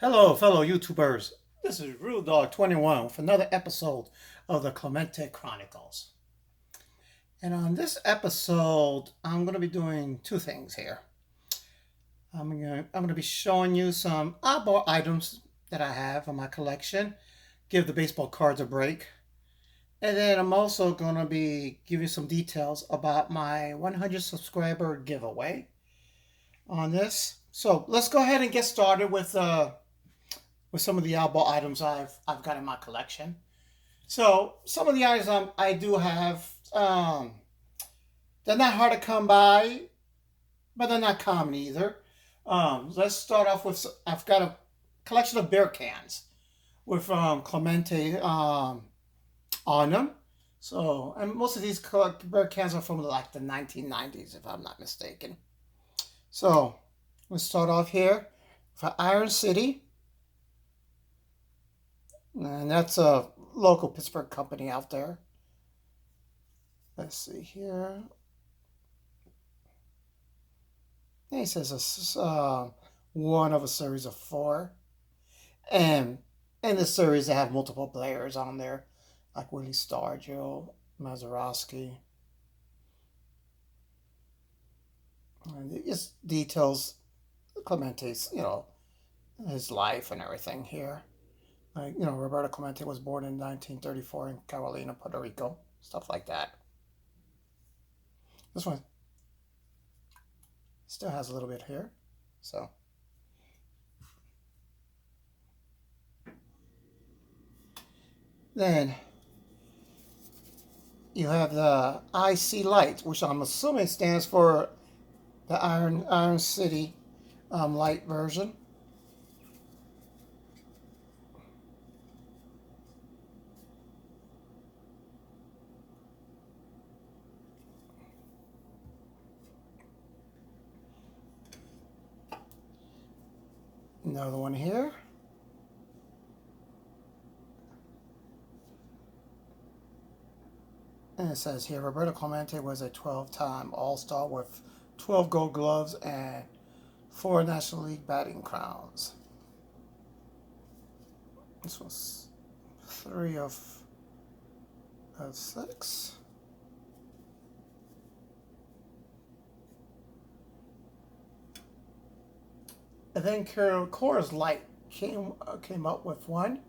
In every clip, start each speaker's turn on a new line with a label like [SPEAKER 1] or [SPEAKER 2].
[SPEAKER 1] Hello, fellow YouTubers. This is Real Dog 21 with another episode of the Clemente Chronicles. And on this episode, I'm going to be doing two things here. I'm going to be showing you some oddball items that I have in my collection, give the baseball cards a break, and then I'm also going to be giving you some details about my 100 subscriber giveaway on this. So let's go ahead and get started with some of the oddball items I've got in my collection. So some of the items I do have, they're not hard to come by, but they're not common either. Let's start off with I've got a collection of beer cans with Clemente on them. So, and most of these beer cans are from like the 1990s, if I'm not mistaken. So, let's start off here for Iron City. And that's a local Pittsburgh company out there. Let's see here. He says it's one of a series of four. And in the series, they have multiple players on there, like Willie Stargell, Mazeroski. And it just details Clemente's, his life and everything here. Like, Roberto Clemente was born in 1934 in Carolina, Puerto Rico, stuff like that. This one still has a little bit here, so. Then you have the IC light, which I'm assuming stands for the Iron City light version. Another one here. And it says here, Roberto Clemente was a 12-time All-Star with 12 gold gloves and 4 National League batting crowns. This was 3 of 6. And then Coors Light came up with one.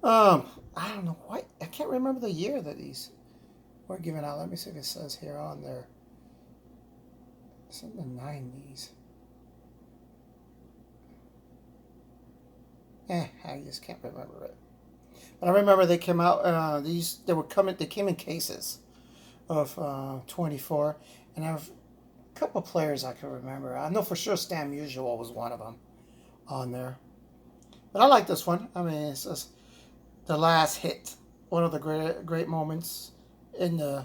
[SPEAKER 1] I don't know what, I can't remember the year that these were given out. Let me see if it says here on there. It's in the 90s. I just can't remember it. But I remember they came out. They came in cases of 24, and I have a couple of players I can remember. I know for sure Stan Musial was one of them on there. But I like this one. I mean, it's just the last hit, one of the great moments in the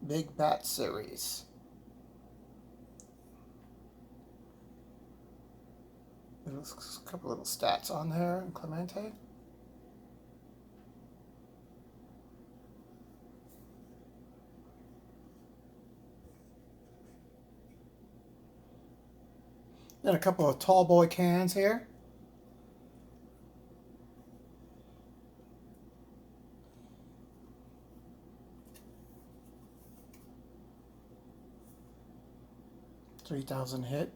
[SPEAKER 1] Big Bat series. There's a couple little stats on there in Clemente. Then a couple of tall boy cans here. $3,000 hit.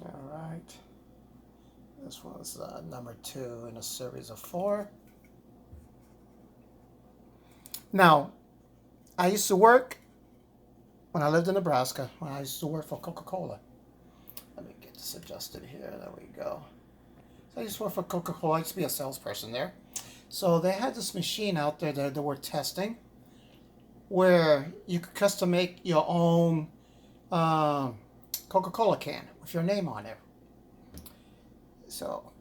[SPEAKER 1] All right. This was number 2 in a series of 4. Now, I used to work when I lived in Nebraska. When I used to work for Coca-Cola. Let me get this adjusted here. There we go. So I used to work for Coca-Cola. I used to be a salesperson there. So they had this machine out there that they were testing, where you could custom make your own Coca-Cola can with your name on it. So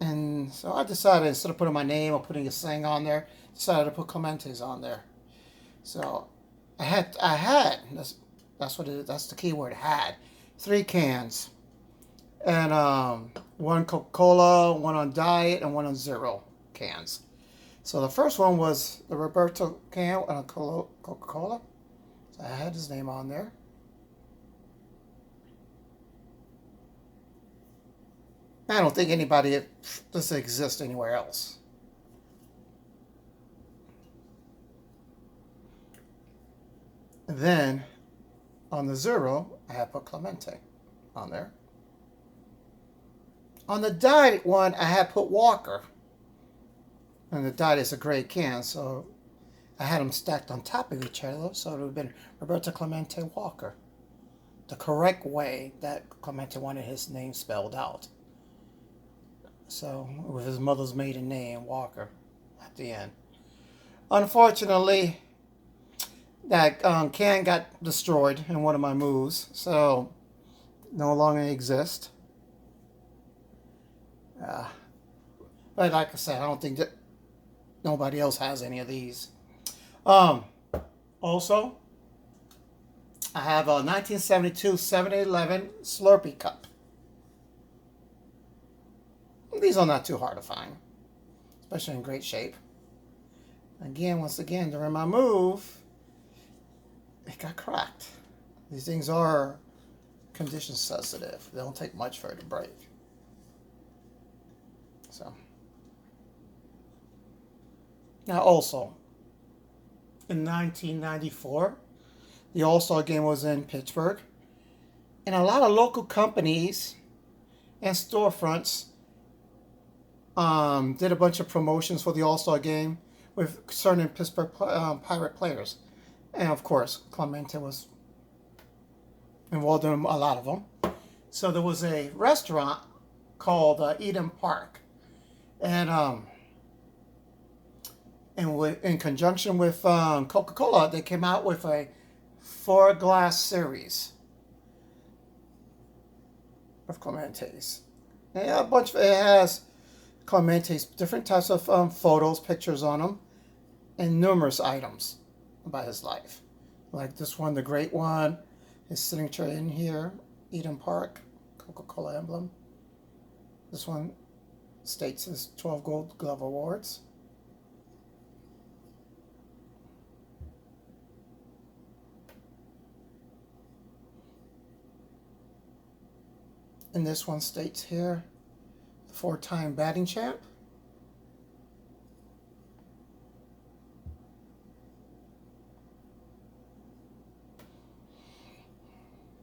[SPEAKER 1] I decided, instead of putting my name or putting a saying on there, decided to put Clemente's on there. So I had that's what it is. That's the key word, had 3 cans, and one Coca-Cola, one on diet, and one on zero cans. So the first one was the Roberto can and a Coca-Cola. So I had his name on there. I don't think anybody does exist anywhere else. And then on the zero, I have put Clemente on there. On the dyed one, I had put Walker. And the dyed is a gray can, so I had them stacked on top of each other, so it would have been Roberto Clemente Walker. The correct way that Clemente wanted his name spelled out. So, with his mother's maiden name, Walker, at the end. Unfortunately, that can got destroyed in one of my moves, so no longer exists. But like I said, I don't think that nobody else has any of these. Also, I have a 1972 7-Eleven Slurpee Cup. These are not too hard to find, especially in great shape. Once again, during my move, it got cracked. These things are condition sensitive. They don't take much for it to break. So, now also, in 1994, the All-Star Game was in Pittsburgh, and a lot of local companies and storefronts did a bunch of promotions for the All-Star Game with certain Pittsburgh Pirate players. And of course, Clemente was involved in a lot of them. So there was a restaurant called Eden Park. And in conjunction with Coca-Cola, they came out with a 4-glass series of Clemente's. And a bunch of it has Clemente's different types of photos, pictures on them, and numerous items about his life. Like this one, the great one, his signature in here, Eden Park, Coca-Cola emblem. This one states his 12 Gold Glove Awards. And this one states here, the 4-time batting champ.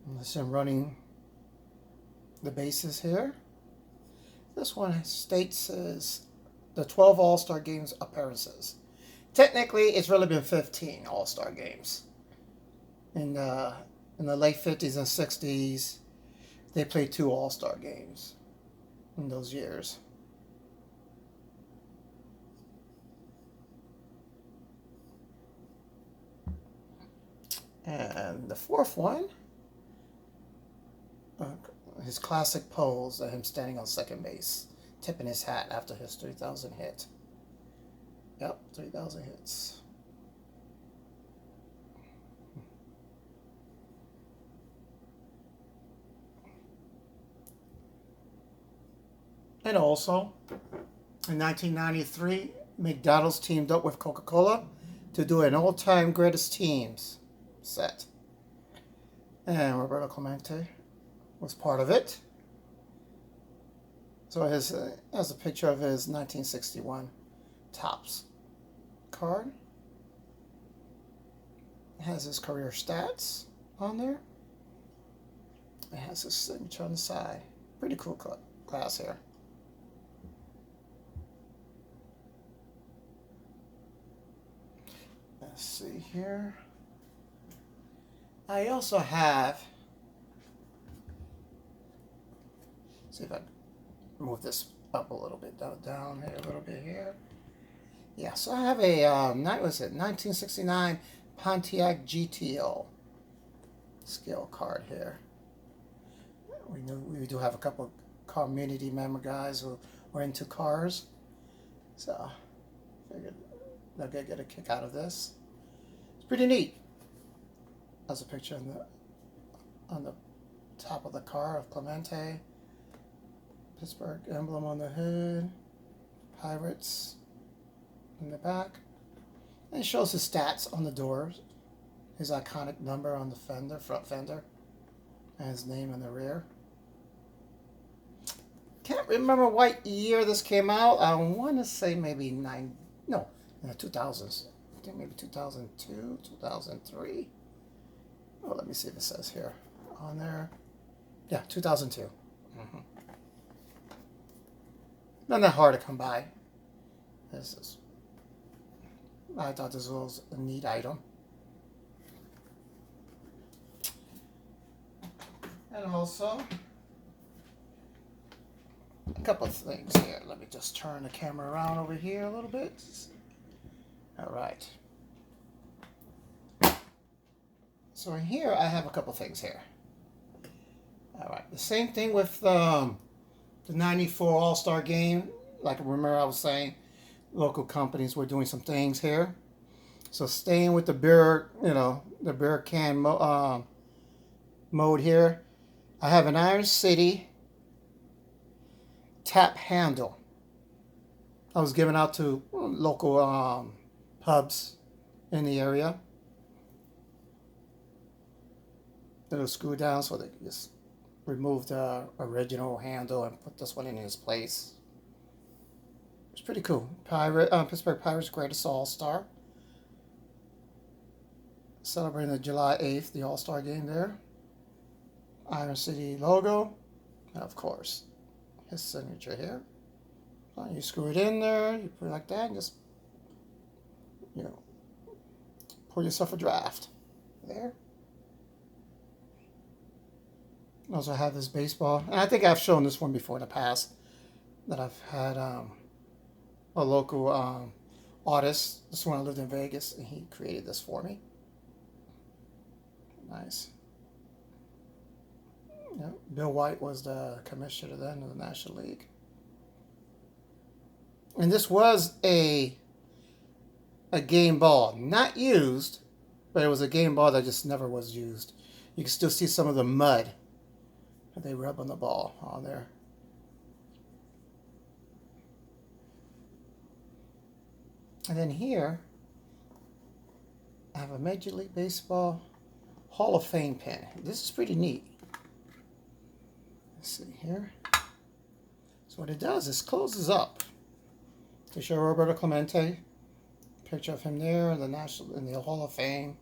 [SPEAKER 1] And this is running the bases here. This one states as the 12 All-Star Games appearances. Technically, it's really been 15 All-Star Games. In the late 50s and 60s, they played 2 All-Star Games in those years. And the 4th one, his classic pose of him standing on second base, tipping his hat after his 3,000 hit. Yep, 3,000 hits. And also, in 1993, McDonald's teamed up with Coca-Cola to do an all-time greatest teams set. And Roberto Clemente was part of it. So it has a picture of his 1961 Topps card. It has his career stats on there. It has his signature on the side. Pretty cool glass here. Let's see here. I also have, see if I can move this up a little bit, down here a little bit here. Yeah, so I have a, 1969 Pontiac GTO scale card here. We do have a couple of community member guys who are into cars, so I figured they'll get a kick out of this. It's pretty neat. There's a picture on the top of the car of Clemente, Pittsburgh emblem on the hood, Pirates, in the back. And it shows his stats on the doors. His iconic number on the fender, front fender. And his name in the rear. Can't remember what year this came out. I want to say maybe in the 2000s. I think maybe 2002, 2003. Oh, let me see if it says here on there. Yeah, 2002. Mm-hmm. Not that hard to come by. I thought this was a neat item. And also, a couple of things here. Let me just turn the camera around over here a little bit. All right. So in here, I have a couple things here. All right. The same thing with the 94 All-Star Game. Like, remember I was saying, local companies were doing some things here. So staying with the beer, the beer can mode here. I have an Iron City tap handle. I was given out to local pubs in the area. It'll screw down so they can just remove the original handle and put this one in its place. It's pretty cool. Pittsburgh Pirates Greatest All-Star. Celebrating the July 8th, the All-Star Game there. Iron City logo. And of course, his signature here. You screw it in there, you put it like that, and just, pour yourself a draft. There. Also have this baseball. And I think I've shown this one before in the past. That I've had a local artist. This one I lived in Vegas, and he created this for me. Nice. Yeah, Bill White was the commissioner then of the National League. And this was a game ball. Not used, but it was a game ball that just never was used. You can still see some of the mud that they rub on the ball on there. And then here, I have a Major League Baseball Hall of Fame pin. This is pretty neat. Let's see here. So what it does is closes up to show Roberto Clemente. Picture of him there in the Hall of Fame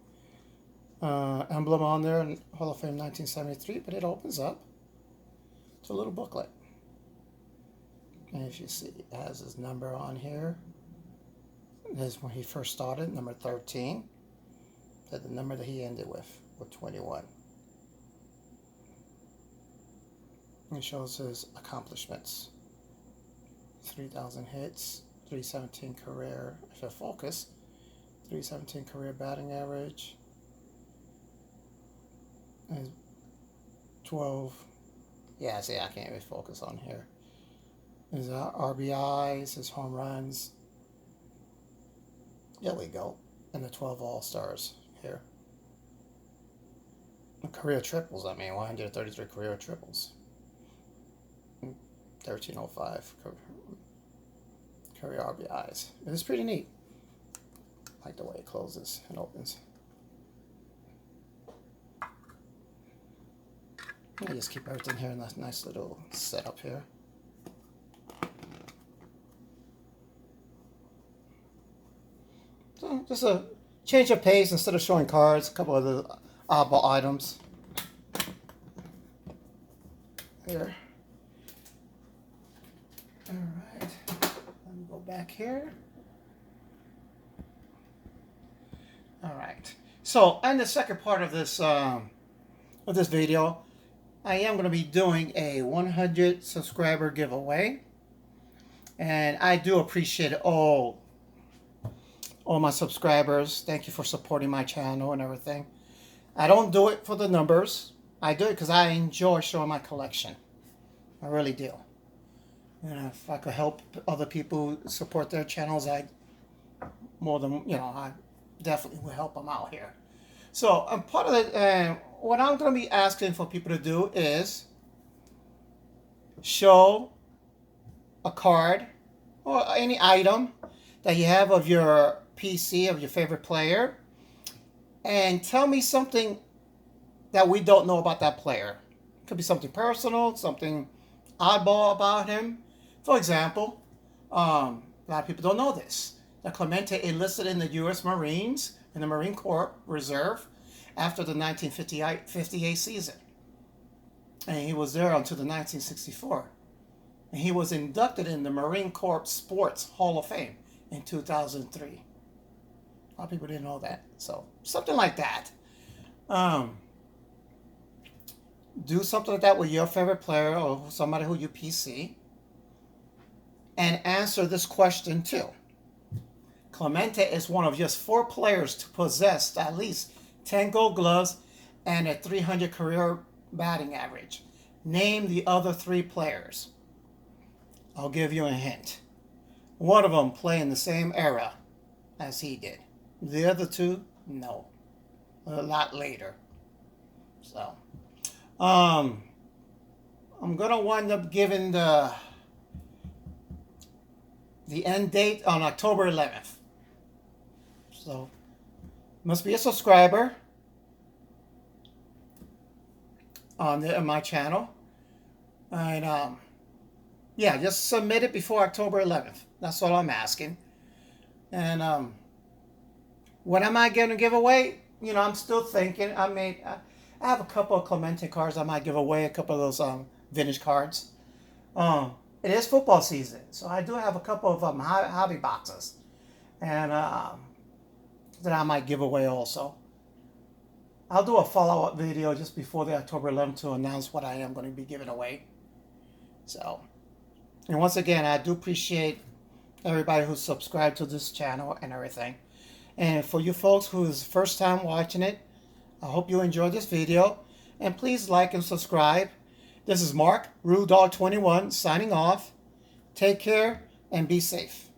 [SPEAKER 1] emblem on there in Hall of Fame 1973. But it opens up. It's a little booklet. And if you see, it has his number on here. This is when he first started, number 13. That the number that he ended with 21. It shows his accomplishments. 3,000 hits, 317 career, if I focus, 317 career batting average, and 12, yeah, see, I can't even focus on here. His RBIs, his home runs. There we go. And the 12 All-Stars here. Career triples, 133 career triples. 1305 career RBIs. It's pretty neat. I like the way it closes and opens. I just keep everything here in that nice little setup here. So just a change of pace. Instead of showing cards, a couple of the oddball items here. All right, let me go back here. All right, so in the second part of this video, I am going to be doing a 100 subscriber giveaway, and I do appreciate all my subscribers. Thank you for supporting my channel and everything. I don't do it for the numbers. I do it because I enjoy showing my collection. I really do. And if I could help other people support their channels, I definitely would help them out here. So part of it, what I'm going to be asking for people to do is show a card or any item that you have of your PC, of your favorite player, and tell me something that we don't know about that player. It could be something personal, something oddball about him. For example, a lot of people don't know this, that Clemente enlisted in the U.S. Marines, in the Marine Corps Reserve, after the 1958 season. And he was there until the 1964. And he was inducted in the Marine Corps Sports Hall of Fame in 2003. A lot of people didn't know that. So, something like that. Do something like that with your favorite player or somebody who you PC. And answer this question too. Clemente is one of just 4 players to possess at least 10 gold gloves and a 300 career batting average. Name the other 3 players. I'll give you a hint. One of them played in the same era as he did. The other 2, no. A lot later. So, I'm going to wind up giving the end date on October 11th. So, must be a subscriber on my channel. And, yeah, just submit it before October 11th. That's all I'm asking. And what am I going to give away? You know, I'm still thinking. I have a couple of Clemente cards I might give away, a couple of those vintage cards. It is football season, so I do have a couple of hobby boxes. And that I might give away also. I'll do a follow-up video just before the October 11th to announce what I am going to be giving away. So, and once again, I do appreciate everybody who's subscribed to this channel and everything. And for you folks who's first time watching it, I hope you enjoyed this video. And please like and subscribe. This is Mark, RudeDog21, signing off. Take care and be safe.